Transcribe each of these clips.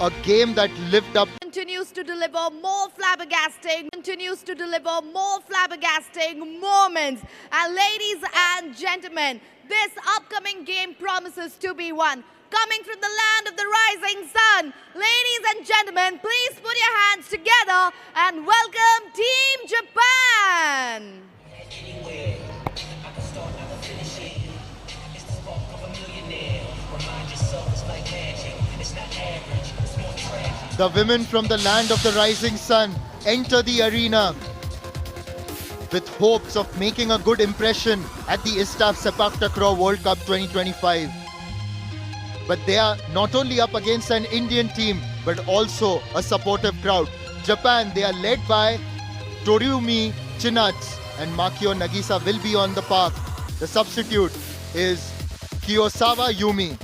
a game that lived up. Continues to deliver more flabbergasting moments. And ladies and gentlemen, this upcoming game promises to be one. Coming from the land of the rising sun, ladies and gentlemen, please put your hands together and welcome Team Japan. The women from the land of the rising sun enter the arena with hopes of making a good impression at the ISTAF Sepaktakraw World Cup 2025. But they are not only up against an Indian team, but also a supportive crowd. Japan, they are led by Toriumi Chinatsu, and Makio Nagisa will be on the park. The substitute is Kiyosawa Yumi.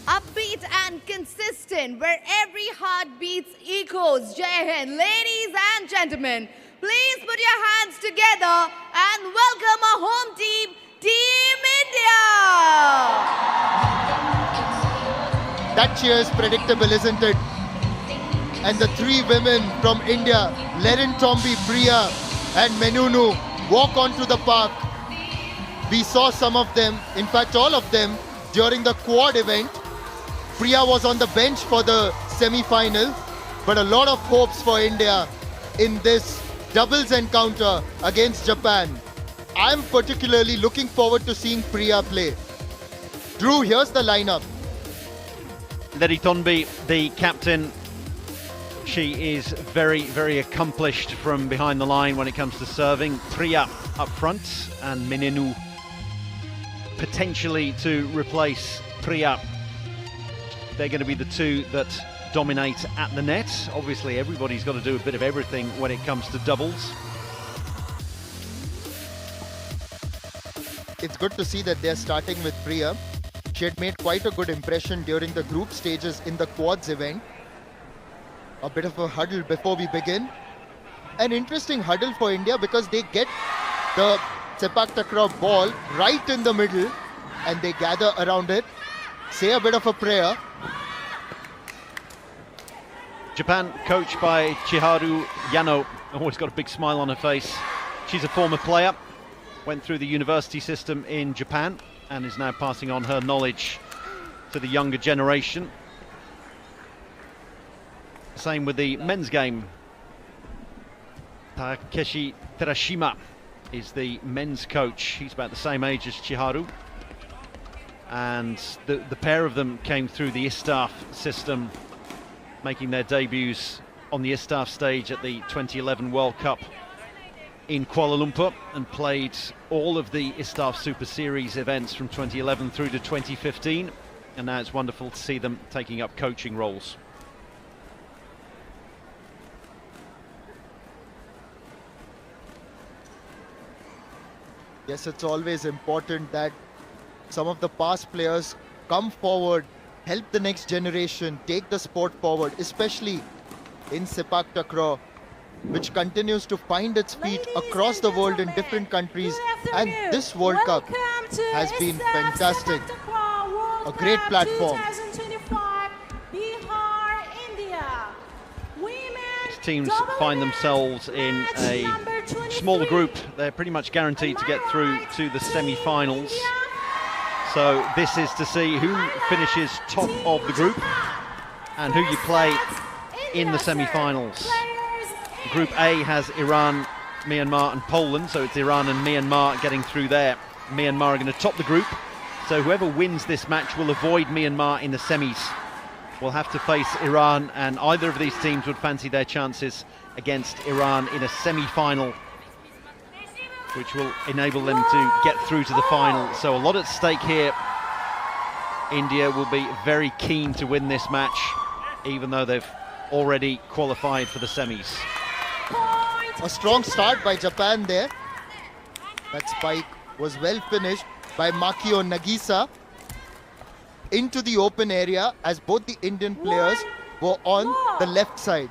Upbeat and consistent, where every heartbeat echoes. Jai Hind. Ladies and gentlemen, please put your hands together and welcome our home team, Team India. That cheer is predictable, isn't it? And the three women from India, Lerin Tombi, Priya and Menunu, walk onto the park. We saw some of them, in fact all of them, during the quad event. Priya was on the bench for the semi-final, but a lot of hopes for India in this doubles encounter against Japan. I'm particularly looking forward to seeing Priya play. Drew, here's the lineup. Lerin Tombi, the captain. She is very, very accomplished from behind the line when it comes to serving. Priya up front and Menenu potentially to replace Priya. They're going to be the two that dominate at the net. Obviously, everybody's got to do a bit of everything when it comes to doubles. It's good to see that they're starting with Priya. She had made quite a good impression during the group stages in the quads event. A bit of a huddle before we begin. An interesting huddle for India because they get the Sepaktakraw ball right in the middle and they gather around it, say a bit of a prayer. Japan coached by Chiharu Yano, always got a big smile on her face. She's a former player, went through the university system in Japan and is now passing on her knowledge to the younger generation. Same with the men's game. Takeshi Terashima is the men's coach. He's about the same age as Chiharu. And the pair of them came through the ISTAF system, making their debuts on the ISTAF stage at the 2011 World Cup in Kuala Lumpur, and played all of the ISTAF Super Series events from 2011 through to 2015. And now it's wonderful to see them taking up coaching roles. Yes, it's always important that some of the past players come forward, help the next generation, take the sport forward, especially in Sepaktakraw, which continues to find its feet across the world in different countries. And this World Cup has been fantastic. A great platform. Bihar, India. These teams find themselves in a small group. They're pretty much guaranteed to get through to the semi-finals. So this is to see who finishes top of the group and who you play in the semi-finals. Group A has Iran, Myanmar and Poland, so it's Iran and Myanmar getting through there. Myanmar are going to top the group, so whoever wins this match will avoid Myanmar in the semis. Will have to face Iran, and either of these teams would fancy their chances against Iran in a semi-final, which will enable them to get through to the final. So a lot at stake here. India will be very keen to win this match, even though they've already qualified for the semis. A strong start by Japan there. That spike was well finished by Makio Nagisa into the open area as both the Indian players were on the left side.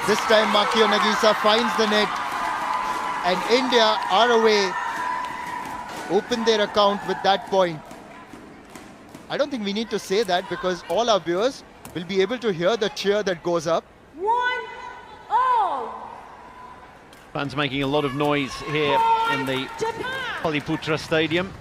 This time Makio Nagisa finds the net, and India are away, open their account with that point. I don't think we need to say that because all our viewers will be able to hear the cheer that goes up. 1-0. Fans making a lot of noise here in the Patlipurna Stadium.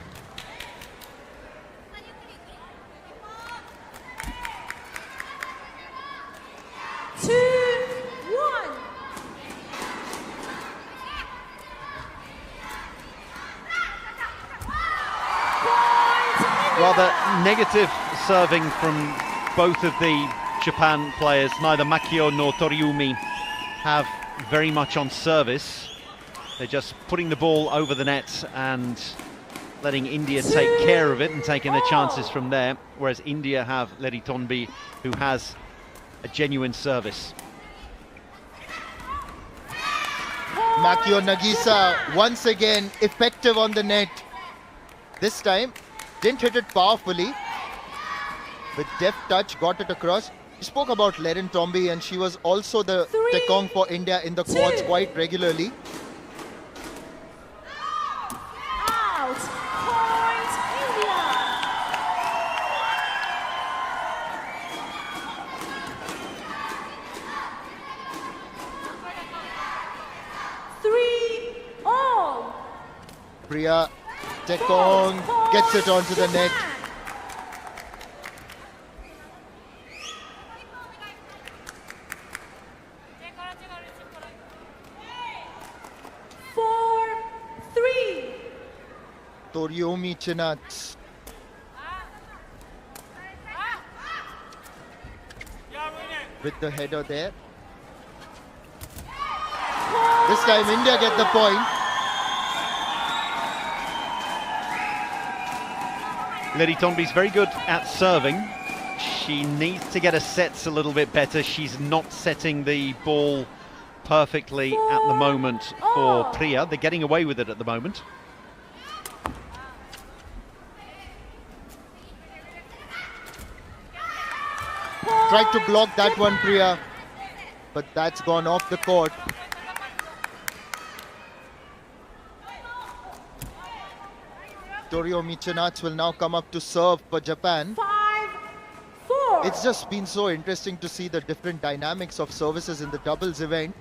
Rather negative serving from both of the Japan players. Neither Makio nor Toriumi have very much on service. They're just putting the ball over the net and letting India take care of it and taking their chances from there, whereas India have Leritonbi, who has a genuine service. Makio Nagisa once again effective on the net. This time didn't hit it powerfully. With deft touch, got it across. We spoke about Leritonbi, and she was also the tekong for India in the quads quite regularly. Out. Point India. Three all. Priya tekong gets it onto the net. Toriumi Chinat. With the header there. This time India get the point. Leritonbi's very good at serving. She needs to get her sets a little bit better. She's not setting the ball perfectly at the moment for Priya. They're getting away with it at the moment. Tried to block that one, Priya, but that's gone off the court. Toriumi Chinat will now come up to serve for Japan. 5-4. It's just been so interesting to see the different dynamics of services in the doubles event.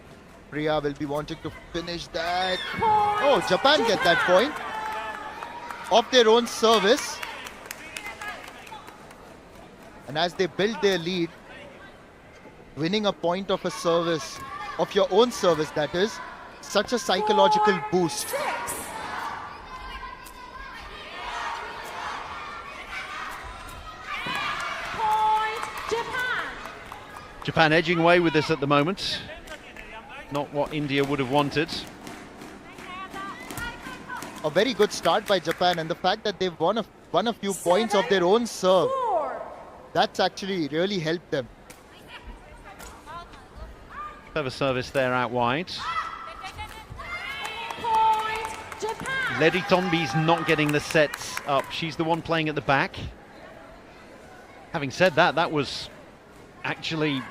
Priya will be wanting to finish that. Oh, Japan get that point off their own service. And as they build their lead, winning a point of a service, of your own service that is, such a psychological boost. 6. Point Japan. Japan edging away with this at the moment. Not what India would have wanted. A very good start by Japan, and the fact that they've won a few points of their own serve, 4. that's actually really helped them. Clever service there out wide. Point Japan. Leritonbi's not getting the sets up. She's the one playing at the back. Having said that, that was actually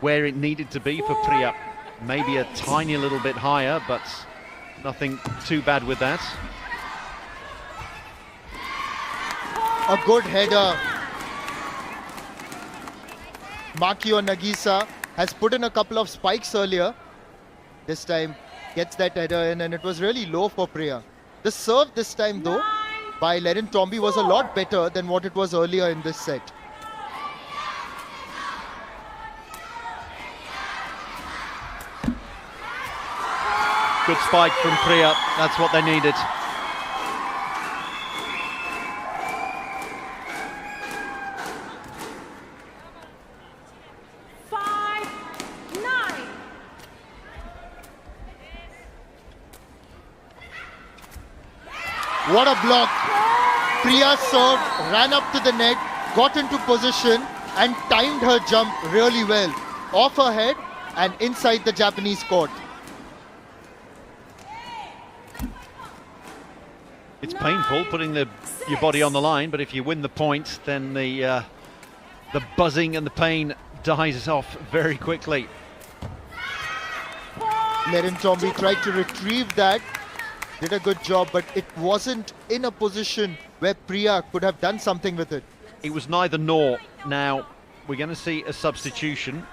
where it needed to be for Priya. Maybe a tiny little bit higher, but nothing too bad with that. A good header. Makio Nagisa has put in a couple of spikes earlier. This time gets that header in, and it was really low for Priya. The serve this time though by Leritonbi was a lot better than what it was earlier in this set. Good spike from Priya, that's what they needed. What a block. Priya served, ran up to the net, got into position and timed her jump really well. Off her head and inside the Japanese court. It's painful putting your body on the line, but if you win the point, then the buzzing and the pain dies off very quickly. Lerin Tombi tried to retrieve that, did a good job, but it wasn't in a position where Priya could have done something with it. It was neither nor. Now, we're going to see a substitution,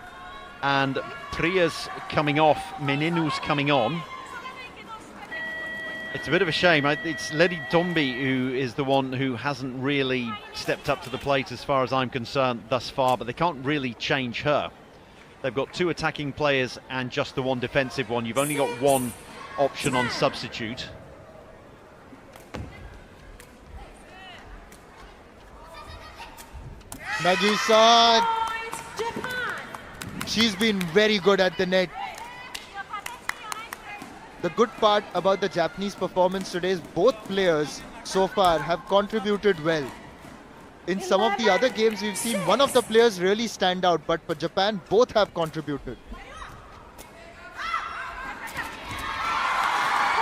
and Priya's coming off, Menunu's coming on. It's a bit of a shame. It's Lerin Tombi who is the one who hasn't really stepped up to the plate as far as I'm concerned thus far, but they can't really change her. They've got 2 attacking players and just the 1 defensive one. You've only got 1 option on substitute. Nagisa, she's been very good at the net. The good part about the Japanese performance today is both players so far have contributed well. In some of the other games we've seen one of the players really stand out, but for Japan both have contributed.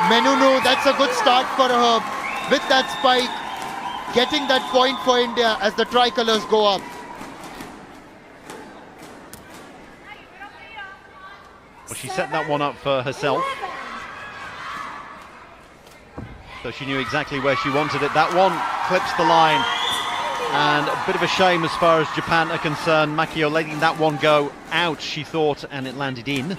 Menunu, that's a good start for her with that spike, getting that point for India as the tricolours go up. Well, she set that one up for herself. So she knew exactly where she wanted it. That one clips the line. And a bit of a shame as far as Japan are concerned. Makio letting that one go out, she thought, and it landed in.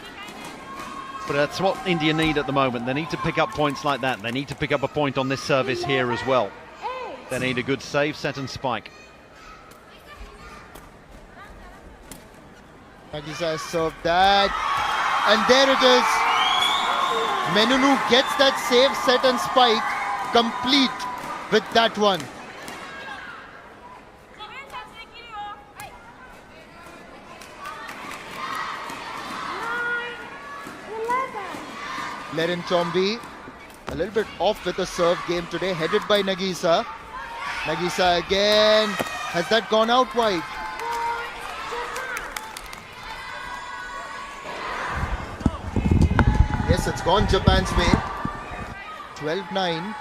But that's what India need at the moment. They need to pick up points like that. They need to pick up a point on this service here as well. They need a good save, set and spike. Nagisa has served that. And there it is. Menunu gets that save, set and spike complete with that one. Lerin Tombi a little bit off with the serve game today, headed by Nagisa. Nagisa again. Has that gone out wide? Yes, it's gone Japan's way. 12-9.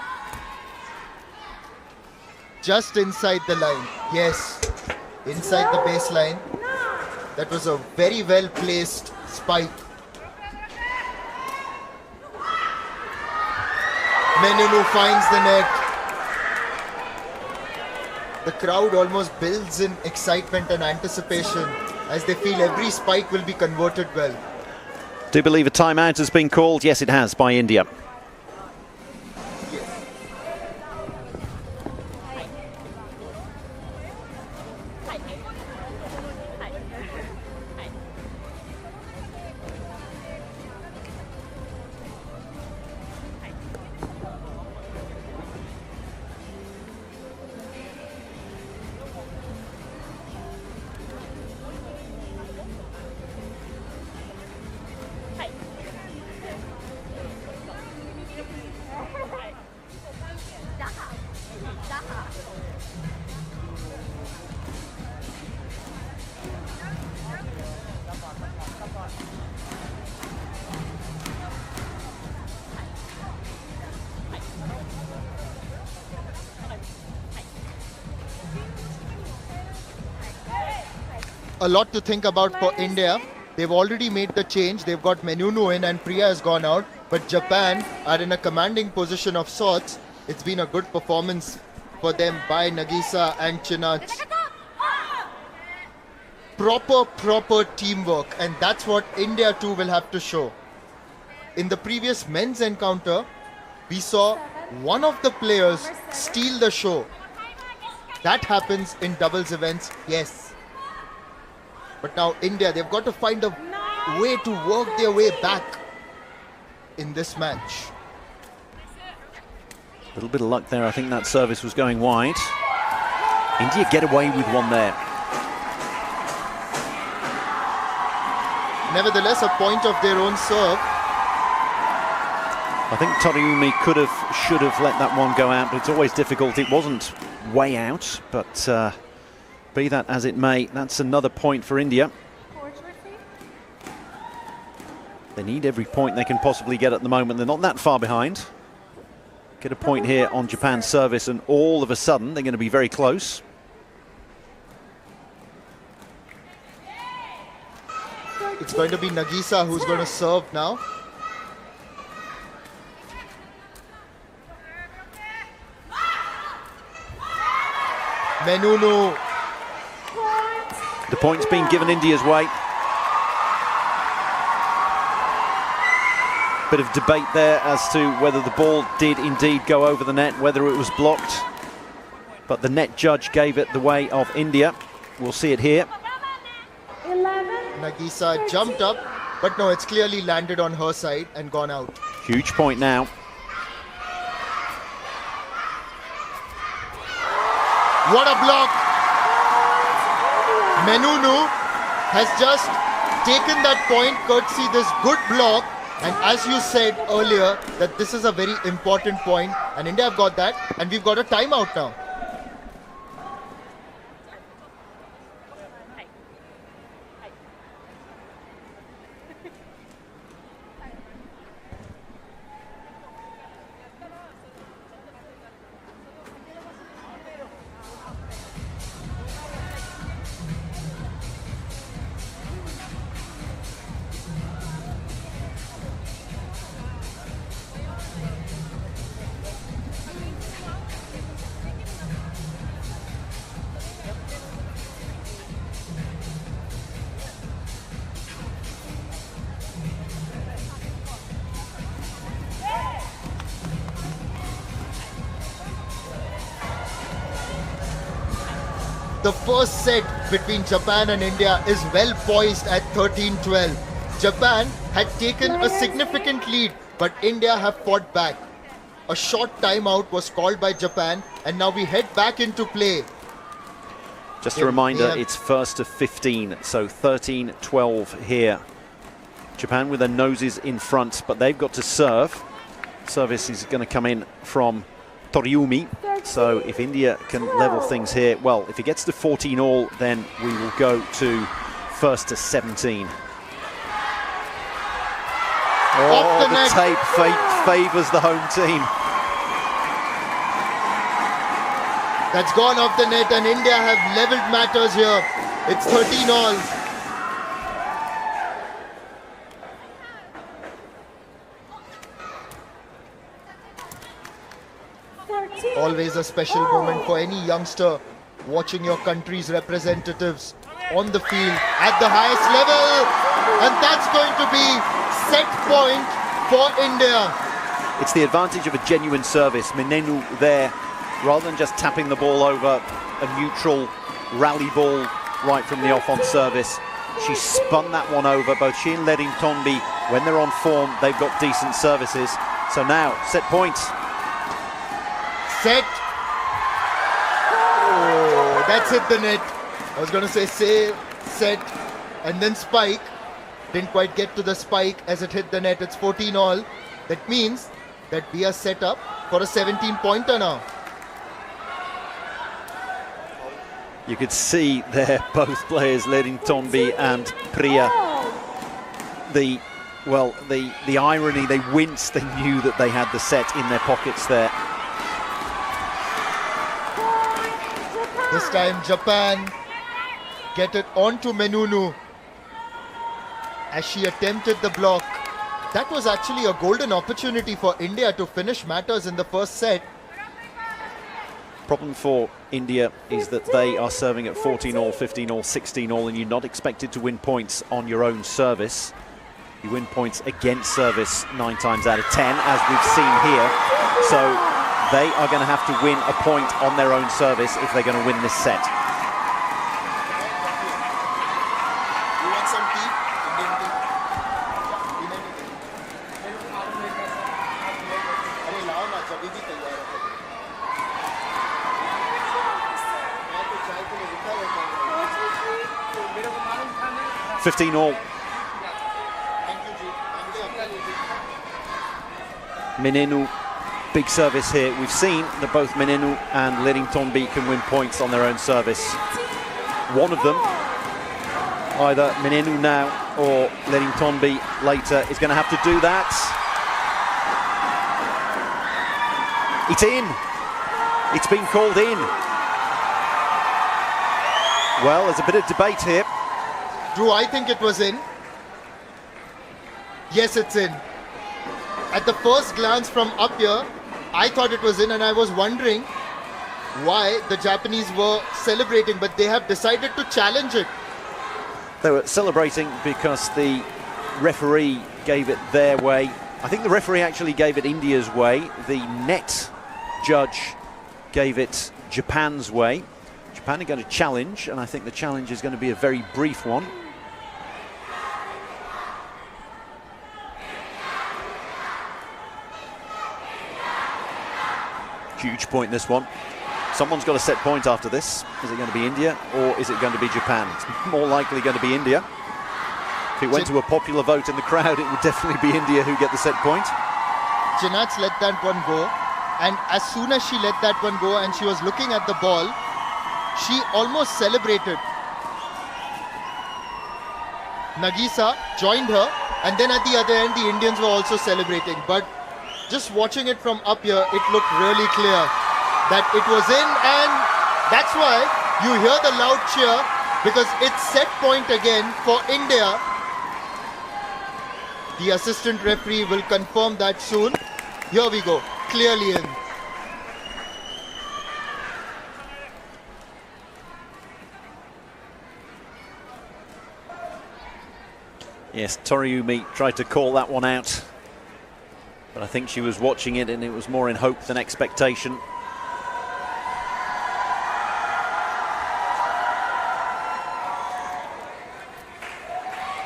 Just inside the line. Yes, inside the baseline. That was a very well placed spike. Menunu finds the net. The crowd almost builds in excitement and anticipation as they feel every spike will be converted well. Do you believe a timeout has been called? Yes, it has, by India. A lot to think about for India. They've already made the change. They've got Menunu in and Priya has gone out. But Japan are in a commanding position of sorts. It's been a good performance for them by Nagisa and Chinach. Proper teamwork. And that's what India too will have to show. In the previous men's encounter, we saw one of the players steal the show. That happens in doubles events, yes. But now India, they've got to find a way to work their way back in this match. A little bit of luck there. I think that service was going wide. India get away with one there. Nevertheless, a point of their own serve. I think Toriumi should have let that one go out, but it's always difficult. It wasn't way out, but be that as it may, that's another point for India. They need every point they can possibly get at the moment. They're not that far behind. Get a point here on Japan's service, and all of a sudden they're going to be very close. It's going to be Nagisa who's going to serve now. Menunu. The point's been given India's way. Bit of debate there as to whether the ball did indeed go over the net, whether it was blocked. But the net judge gave it the way of India. We'll see it here. Nagisa jumped up, but no, it's clearly landed on her side and gone out. Huge point now. What a block! Menunu has just taken that point courtesy this good block. And as you said earlier, that this is a very important point, and India have got that, and we've got a timeout now. The first set between Japan and India is well poised at 13-12. Japan had taken a significant lead, but India have fought back. A short timeout was called by Japan, and now we head back into play. Just a reminder, it's first to 15, so 13-12 here. Japan with their noses in front, but they've got to serve. Service is going to come in from Toriumi. So if India can level things here, well, if it gets to 14-all, then we will go to first to 17. Oh, the tape favours the home team. That's gone off the net, and India have levelled matters here. It's 13-all. Always a special moment for any youngster watching your country's representatives on the field at the highest level. And that's going to be set point for India. It's the advantage of a genuine service. Menenu there, rather than just tapping the ball over, a neutral rally ball right from the off on service. She spun that one over. Both she and Ledin Tonbi, when they're on form, they've got decent services. So now, set point. Set. Oh, that's hit the net. I was going to say save, set, and then spike. Didn't quite get to the spike as it hit the net. It's 14-all. That means that we are set up for a 17-pointer now. You could see there both players, Ledin Tonbi and Priya. The irony, they winced, they knew that they had the set in their pockets there. This time Japan get it onto Menunu as she attempted the block. That was actually a golden opportunity for India to finish matters in the first set. Problem for India is that they are serving at 14-all, 15-all, 16-all, and you're not expected to win points on your own service. You win points against service 9 times out of 10, as we've seen here. So they are going to have to win a point on their own service if they're going to win this set. You want some tea? Indian tea? 15-all. Menenu, big service here. We've seen that both Menenu and Ledin Tonbi can win points on their own service. One of them, either Menenu now or Ledin Tonbi later, is going to have to do that. It's in. It's been called in. Well, there's a bit of debate here. Drew, I think it was in. Yes, it's in. At the first glance from up here, I thought it was in, and I was wondering why the Japanese were celebrating, but they have decided to challenge it. They were celebrating because the referee gave it their way. I think the referee actually gave it India's way. The net judge gave it Japan's way. Japan are going to challenge, and I think the challenge is going to be a very brief one. Huge point, this one. Someone's got a set point after this. Is it going to be India or is it going to be Japan? It's more likely going to be India. If it went to a popular vote in the crowd, it would definitely be India who get the set point. Jinat's let that one go, and as soon as she let that one go and she was looking at the ball, she almost celebrated. Nagisa joined her, and then at the other end the Indians were also celebrating. But just watching it from up here, it looked really clear that it was in, and that's why you hear the loud cheer, because it's set point again for India. The assistant referee will confirm that soon. Here we go, clearly in. Yes, Toriumi tried to call that one out, but I think she was watching it and it was more in hope than expectation.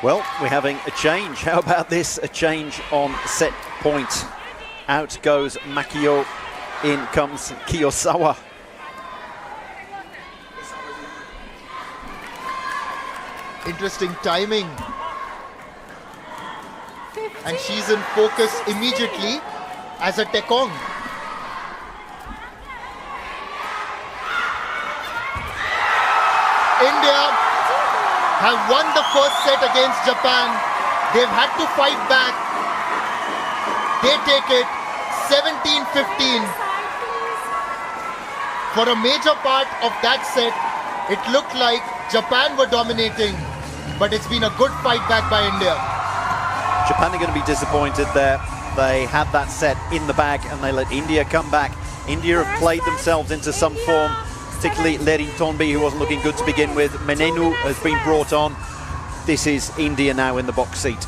Well, we're having a change. How about this? A change on set point. Out goes Makio, in comes Kiyosawa. Interesting timing. And she's in focus immediately as a tekong. India have won the first set against Japan. They've had to fight back. They take it 17-15. For a major part of that set, it looked like Japan were dominating, but it's been a good fight back by India. Japan are going to be disappointed there. They had that set in the bag and they let India come back. India have played themselves into some form, particularly Lerin Tonbi, who wasn't looking good to begin with. Menenu has been brought on. This is India now in the box seat.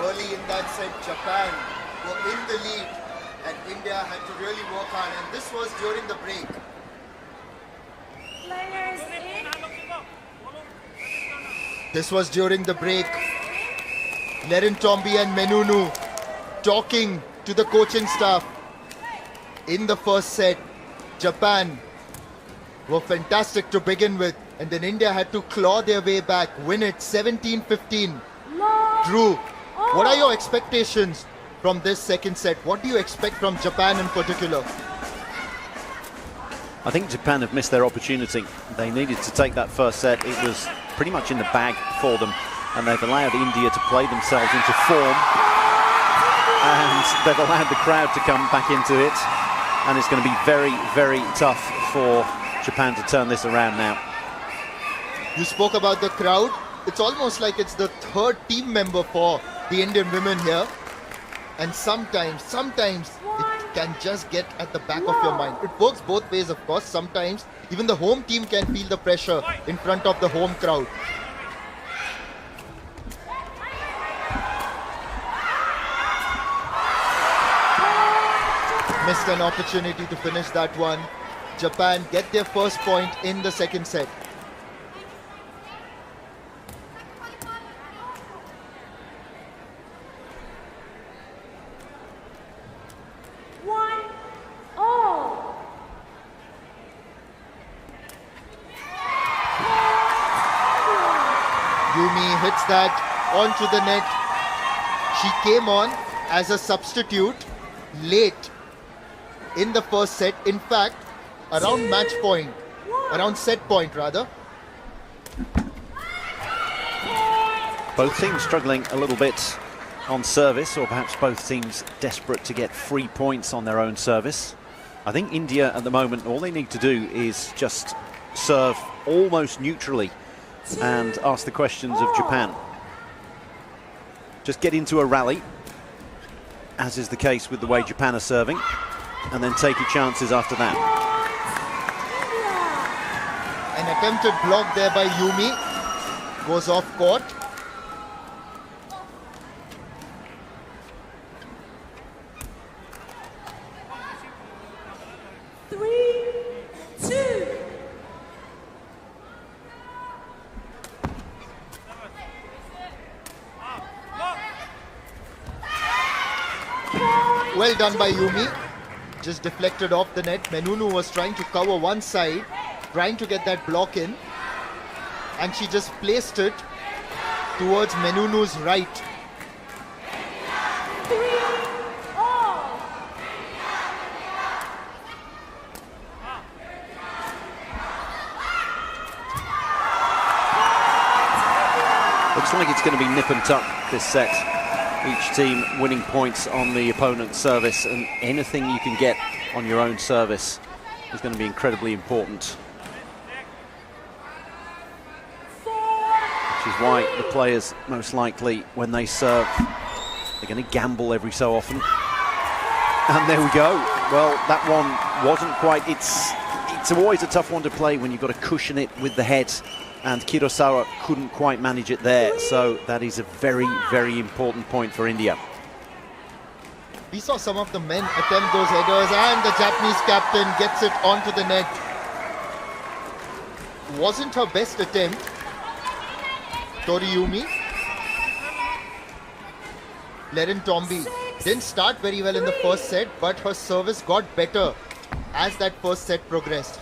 Early in that set, Japan were in the lead and India had to really work hard, and this was during the break. Players in. This was during the break. Lerrentomby and Menunu talking to the coaching staff. In the first set, Japan were fantastic to begin with, and then India had to claw their way back, win it 17-15. Drew, what are your expectations from this second set? What do you expect from Japan in particular? I think Japan have missed their opportunity. They needed to take that first set. It was pretty much in the bag for them, and they've allowed India to play themselves into form, and they've allowed the crowd to come back into it, and it's going to be very, very tough for Japan to turn this around now. You spoke about the crowd. It's almost like it's the third team member for the Indian women here, and sometimes it can just get at the back of your mind. It works both ways, of course. Sometimes even the home team can feel the pressure in front of the home crowd. Missed an opportunity to finish that one. Japan get their first point in the second set. Yumi hits that onto the net. She came on as a substitute late in the first set. In fact, around match point, around set point rather. Both teams struggling a little bit on service, or perhaps both teams desperate to get 3 points on their own service. I think India at the moment, all they need to do is just serve almost neutrally and ask the questions of Japan. Just get into a rally, as is the case with the way Japan are serving, and then take your chances after that. An attempted block there by Yumi. Goes off court. Well done by Yumi. Just deflected off the net. Menunu was trying to cover one side, trying to get that block in, and she just placed it towards Menunu's right. Looks like it's going to be nip and tuck this set. Each team winning points on the opponent's service, and anything you can get on your own service is going to be incredibly important. Which is why the players, most likely, when they serve, they're going to gamble every so often. And there we go. Well, that one wasn't quite... It's always a tough one to play when you've got to cushion it with the head. And Kurosawa couldn't quite manage it there, so that is a very, very important point for India. We saw some of the men attempt those headers, and the Japanese captain gets it onto the net. Wasn't her best attempt. Tori-Yumi. Lerrentomby didn't start very well in the first set, but her service got better as that first set progressed.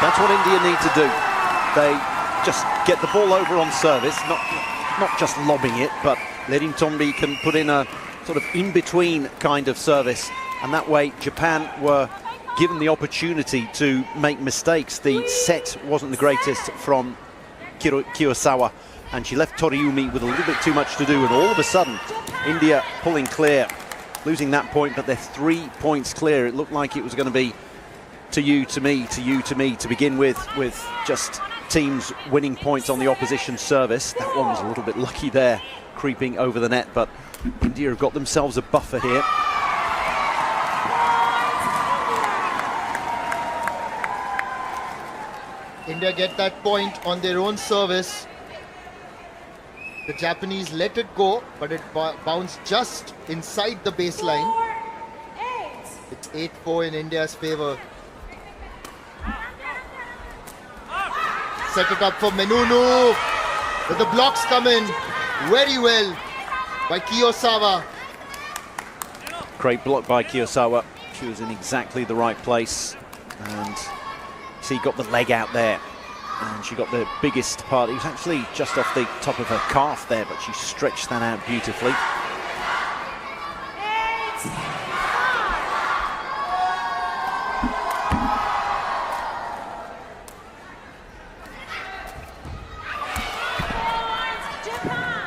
That's what India need to do. They just get the ball over on service, not just lobbing it, but Lerrentomby can put in a sort of in-between kind of service, and that way Japan were given the opportunity to make mistakes. The set wasn't the greatest from Kurosawa, and she left Tori-Yumi with a little bit too much to do, and all of a sudden India pulling clear, losing that point, but they're 3 points clear. It looked like it was going to be to you, to me, to you, to me, to begin with just teams winning points on the opposition service. That one was a little bit lucky there, creeping over the net, but India have got themselves a buffer here. India get that point on their own service. The Japanese let it go, but it bounced just inside the baseline. It's 8-4 in India's favor. Set it up for Menunu. But the blocks come in very well by Kiyosawa. Great block by Kiyosawa. She was in exactly the right place. And see, got the leg out there. And she got the biggest part. It was actually just off the top of her calf there, but she stretched that out beautifully.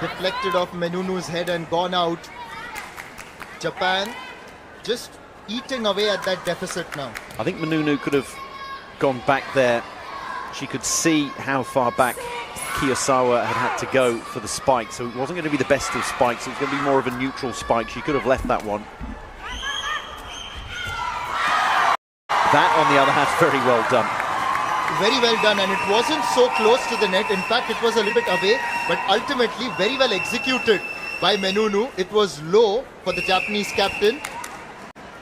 Deflected off Menunu's head and gone out. Japan just eating away at that deficit now. I think Menunu could have gone back there. She could see how far back Kiyosawa had to go for the spike, so it wasn't going to be the best of spikes. It was going to be more of a neutral spike. She could have left that one. That, on the other hand, very well done. Very well done, and it wasn't so close to the net. In fact, it was a little bit away, but ultimately very well executed by Menunu. It was low for the Japanese captain,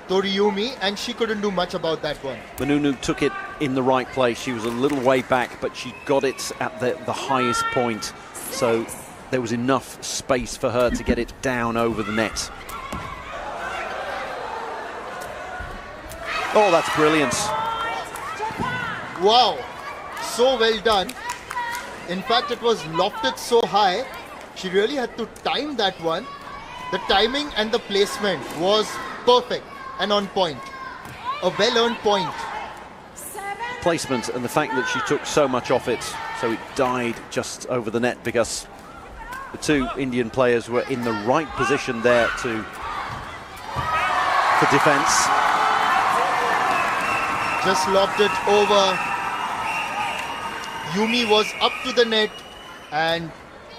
Toriyumi, and she couldn't do much about that one. Menunu took it in the right place. She was a little way back, but she got it at the highest point. So there was enough space for her to get it down over the net. Oh, that's brilliant. Wow, so well done. In fact, it was lofted so high, she really had to time that one. The timing and the placement was perfect and on point. A well-earned point. Placement and the fact that she took so much off it, so it died just over the net, because the two Indian players were in the right position there for defense. Just lobbed it over. Yumi was up to the net, and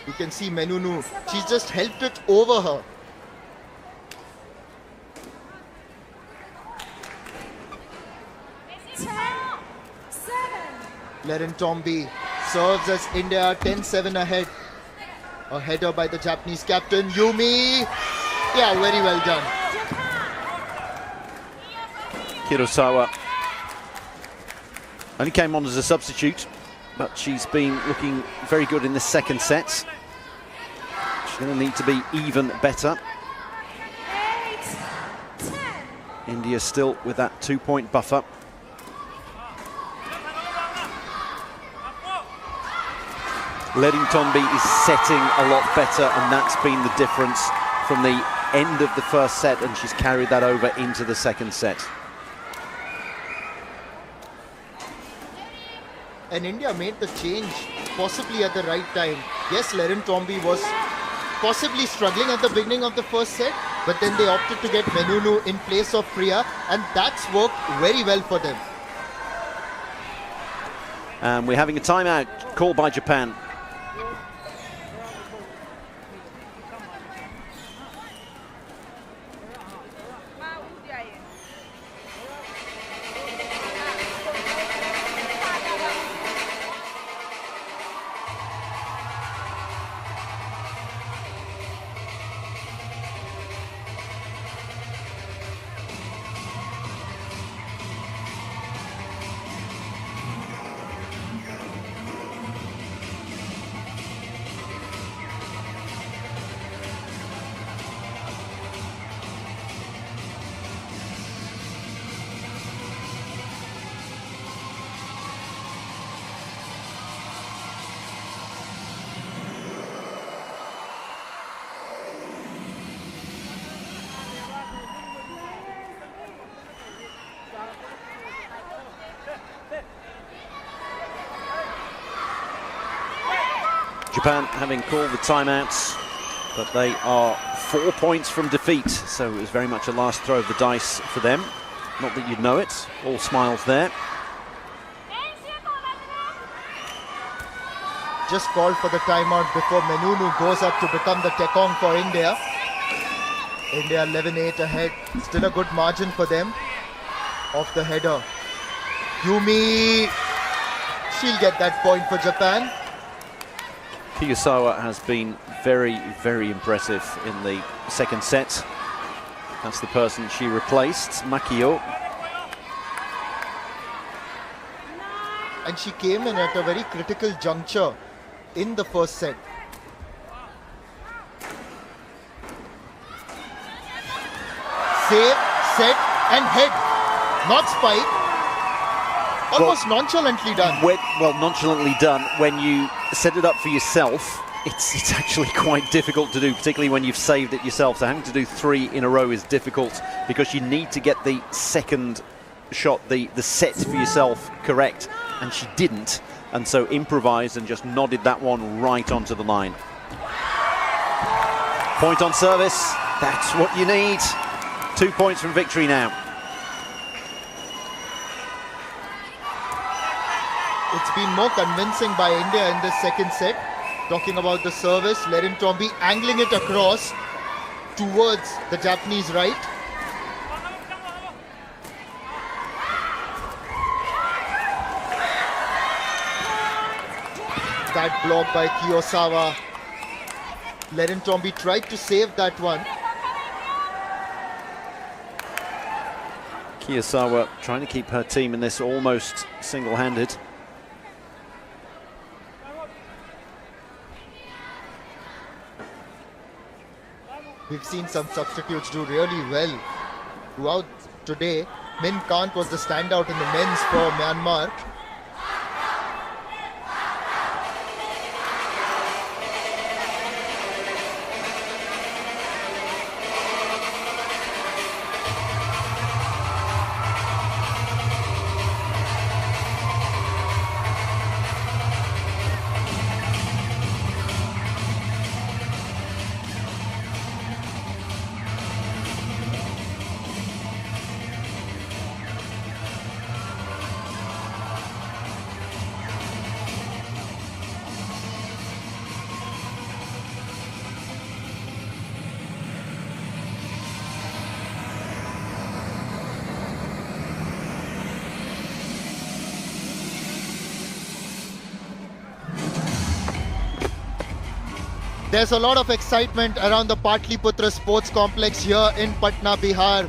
you can see Menunu, she just helped it over her. Lerentombi serves as India 10-7 ahead. A header by the Japanese captain, Yumi. Yeah, very well done. Kiyosawa only came on as a substitute, but she's been looking very good in the second set. She's going to need to be even better. India still with that 2-point buffer. Lerentombi is setting a lot better, and that's been the difference from the end of the first set, and she's carried that over into the second set. And India made the change possibly at the right time. Yes, Lerentombi was possibly struggling at the beginning of the first set, but then they opted to get Menunu in place of Priya, and that's worked very well for them. And we're having a timeout called by Japan. Japan having called the timeouts, but they are 4 points from defeat, so it was very much a last throw of the dice for them. Not that you'd know it, all smiles there. Just called for the timeout before Menunu goes up to become the Tekong for India. India 11-8 ahead, still a good margin for them. Off the header, Yumi, she'll get that point for Japan. Kiyosawa has been very, very impressive in the second set. That's the person she replaced, Makio. And she came in at a very critical juncture in the first set. Save, set and head. Not spike. Almost nonchalantly done. Well, nonchalantly done. When you set it up for yourself, it's actually quite difficult to do, particularly when you've saved it yourself. So having to do 3 in a row is difficult because you need to get the second shot, the set for yourself correct, and she didn't, and so improvised and just nodded that one right onto the line. Point on service, that's what you need. 2 points from victory now. It's been more convincing by India in this second set. Talking about the service, Lerin Tomby angling it across towards the Japanese right. That block by Kiyosawa. Lerin Tomby tried to save that one. Kiyosawa trying to keep her team in this almost single-handed. We've seen some substitutes do really well throughout today. Min Kant was the standout in the men's for Myanmar. There's a lot of excitement around the Patlipurna Sports Complex here in Patna, Bihar.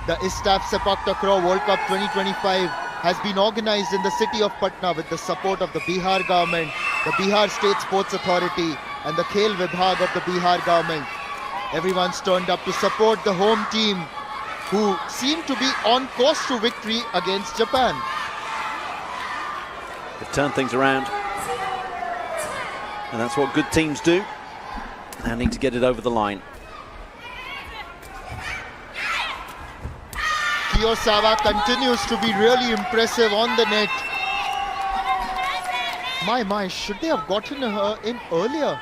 The ISTAF Sepaktakraw World Cup 2025 has been organized in the city of Patna with the support of the Bihar government, the Bihar State Sports Authority and the Khel Vibhag of the Bihar government. Everyone's turned up to support the home team who seem to be on course to victory against Japan. They've turned things around, and that's what good teams do. Now need to get it over the line. Kiyosawa continues to be really impressive on the net. My, should they have gotten her in earlier?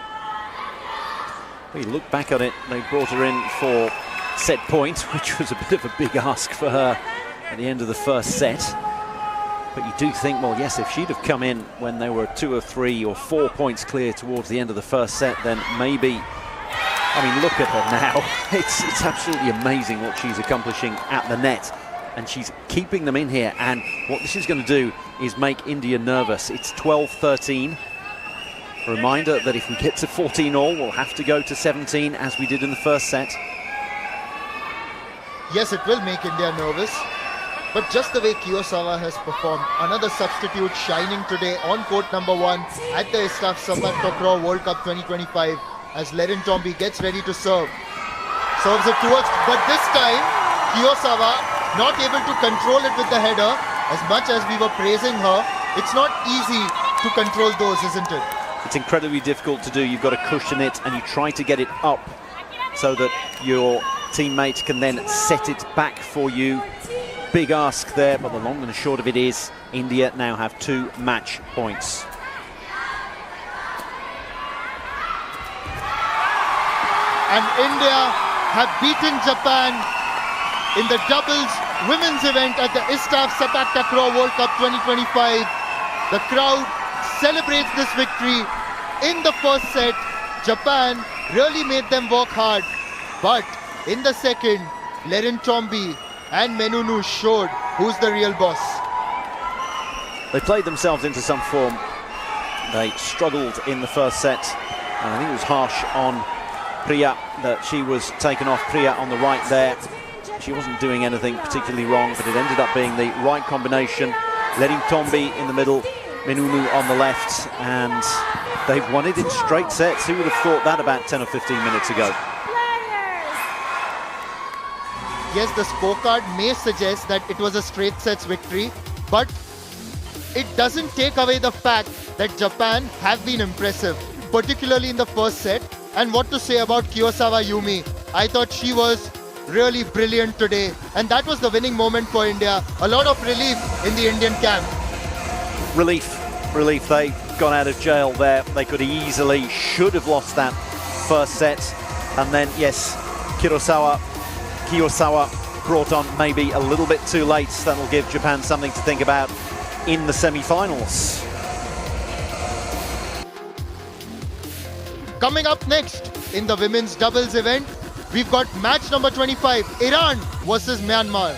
We look back at it, they brought her in for set point, which was a bit of a big ask for her at the end of the first set. But you do think, well, yes, if she'd have come in when they were 2 or 3 or 4 points clear towards the end of the first set, then maybe, I mean, look at her now. It's absolutely amazing what she's accomplishing at the net. And she's keeping them in here. And what this is going to do is make India nervous. It's 12-13. A reminder that if we get to 14-all, we'll have to go to 17 as we did in the first set. Yes, it will make India nervous. But just the way Kiyosawa has performed, another substitute shining today on court number 1 at the ISTAF Sepaktakraw World Cup 2025 as Lerin Tomby gets ready to serve. Serves it towards, but this time Kiyosawa not able to control it with the header. As much as we were praising her, it's not easy to control those, isn't it? It's incredibly difficult to do. You've got to cushion it and you try to get it up so that your teammate can then set it back for you. Big ask there, but the long and the short of it is India now have 2 match points. And India have beaten Japan in the doubles women's event at the ISTAF Sepaktakraw World Cup 2025. The crowd celebrates this victory. In the first set, Japan really made them work hard. But in the second, Lerin Tomby and Menunu showed who's the real boss. They played themselves into some form. They struggled in the first set. And I think it was harsh on Priya that she was taken off. Priya on the right there. She wasn't doing anything particularly wrong, but it ended up being the right combination, letting Tombi in the middle, Menunu on the left, and they've won it in straight sets. Who would have thought that about 10 or 15 minutes ago? Yes, the scorecard may suggest that it was a straight sets victory, but it doesn't take away the fact that Japan have been impressive, particularly in the first set. And what to say about Kiyosawa Yumi? I thought she was really brilliant today, and that was the winning moment for India. A lot of relief in the Indian camp. Relief. They got out of jail there. They could easily, should have lost that first set. And then, yes, Kiyosawa brought on maybe a little bit too late. That'll give Japan something to think about in the semi-finals. Coming up next in the women's doubles event, we've got match number 25, Iran versus Myanmar.